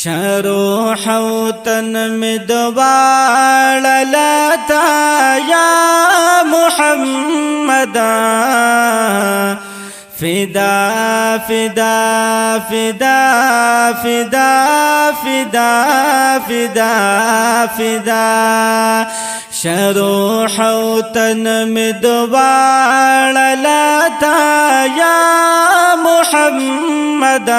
شروح وطن میں دوبار لتا یا محمد فدا فدا فدا فدا فدا فدا فدا شروح وطن میں دوبار لتا یا محمد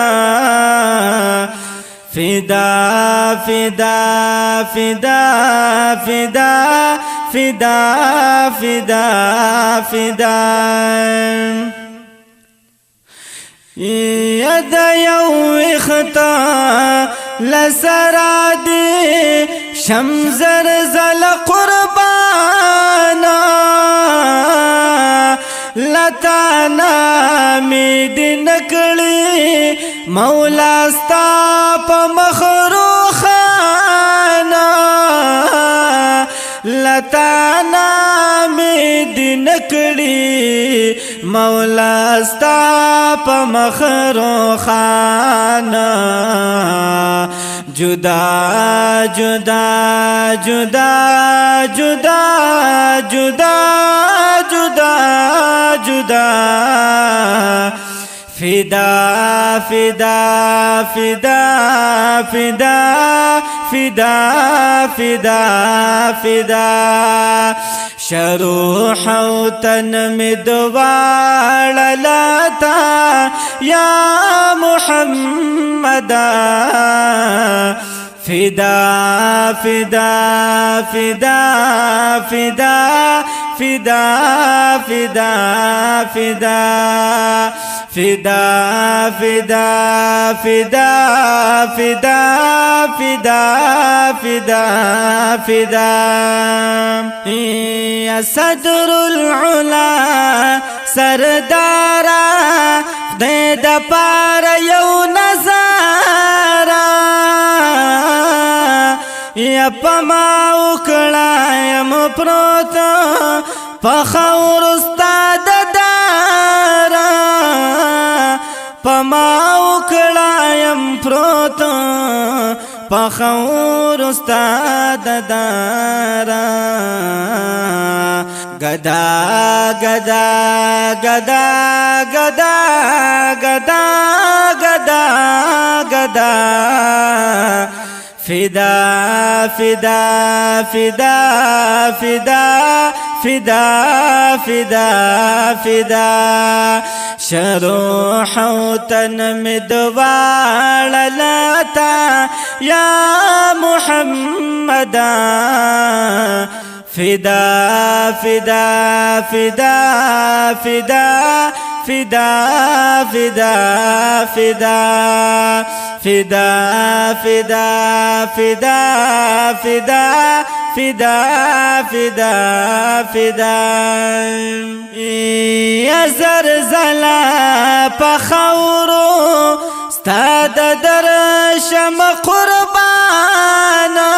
فدا فدا فدا فدا فدا فدا فدا ید یو اختا لسرا دی شمزر زل قربانا لتانا مید نکڑی مولا ستا پا مخروخانا لتانا مید نکڑی مولا ستا پا مخروخانا جدا جدا جدا جدا جدا جدا جدا فدا فدا فدا فدا فدا فدا فدا شروح وطن میں دوبار لتا یا محمد فدا فدا فدا فدا فدا فدا فدا فدا فدا فدا فدا فدا فدا فدا یا صدر العلا سردارا خدای د پاره یو نظارا یا پما وکړه یم پروت په خاور استاد دارا پما وکړه یم پروت په خاور استاد دارا گدا گدا گدا گدا گدا گدا گدا فدا فدا فدا فدا فدا فدا فدا شروح وطن میں دوبار لتا یا محمد فدا فدا فدا فدا فدا فدا فدا فدا فدا فدا فدا فدا فدا فدا یا زرزلا پخورو ستاد درشم قربانا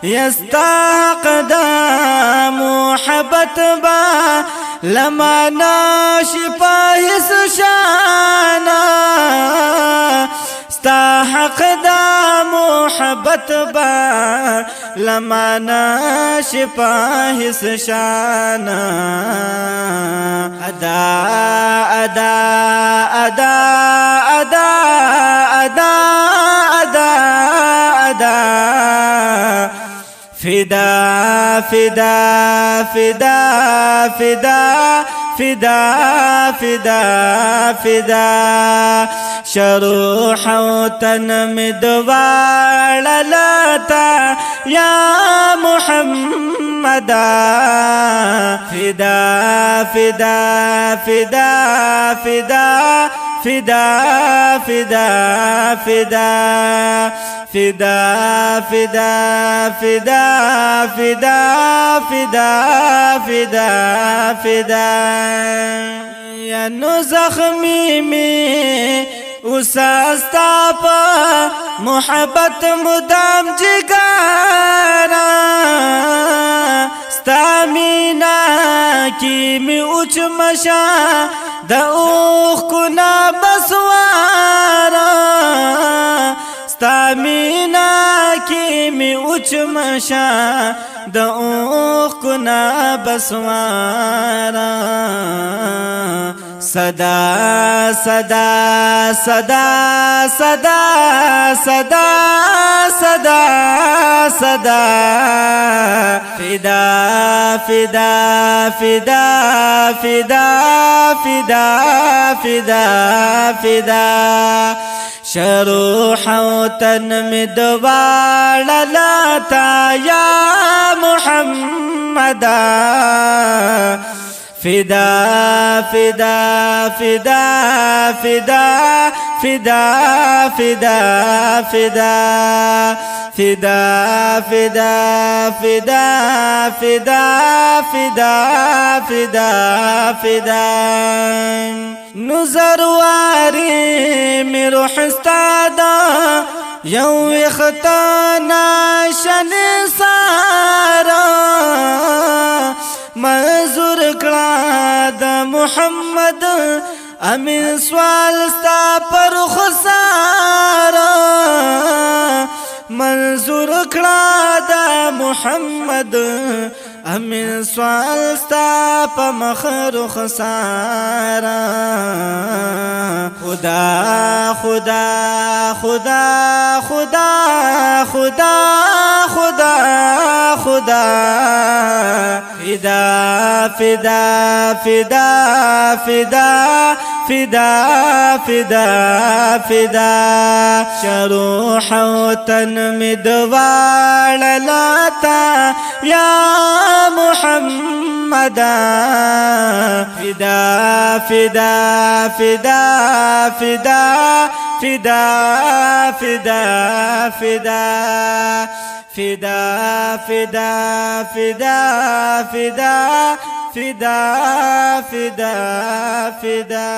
یستا قدام محبت با لما ناشی پاہس شانا ستا حق دا محبت با لما ناشی پاہس شانا ادا ادا ادا ادا ادا ادا ادا فدا فدا فدا فدا فدا فدا فدا شروح وطن میں دوبار لتا یا محمد فدا فدا فدا فدا فدا فدا فدا فدا فدا فدا فدا فدا فدا فدا یا نو زخمی میں اساستا پا محبت مدام جگارا ستا مینا کی می اچ مشا دا اوخ کنا بسوارا ستا مینا کی می اوچ مشا د اوخ کنا بسوارا صدا صدا صدا صدا صدا صدا صدا فدا فدا فدا فدا فدا فدا فدا شروح وتن مدوال لاتا يا محمد فدا فدا فدا فدا فدا فدا فدا فدا فدا فدا فدا فدا فدا فدا نظر واری می روح استادا یو اختانا شن سارا منظور کړه د محمد امین سوال ستا پر خسارا منظور کړه د محمد امین سوال ستا په مخر خسارا خدا خدا خدا خدا خدا خدا خدا فدا فدا فدا فدا فدا فدا فدا شروح وتن مدوال لاتا يا محمد فدا فدا فدا فدا فدا فدا فدا فدا فدا فدا فدا فدا فدا فدا